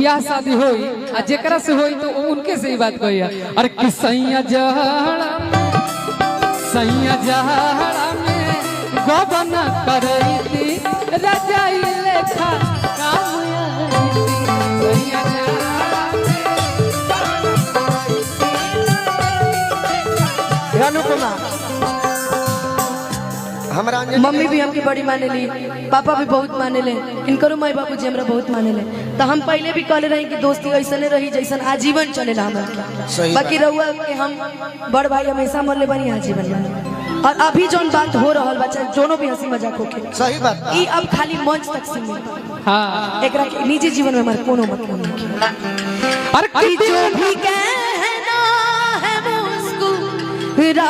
बियाह शादी होई आ जेकरा से होई तो उनके से ही बात कही। अरे कि सैया जहड़ा में गबन करैती रजाई लेखा काम अनुपमा हमरा मम्मी भी हमकी बड़ी माने ली, पापा भी बहुत माने ले, इनकरो माई बाबू जी हमरा बहुत माने ले। तो हम पहले भी कहले रही कि दोस्ती ऐसने रही जैसन आजीवन चलेला हमरा। बाकी रहुआ के हम बड़ भाई हमेशा मरले बनी आजीवन में। और अभी जोन बात हो रहल बा चाहे जोनो भी हंसी मजाक होके सही बात ई अब खाली मंच तक सीमित। हां एकरा के निजी जीवन में हमार कोनो मतलब नहीं। अरे जो भी कहना है मुस्कुरा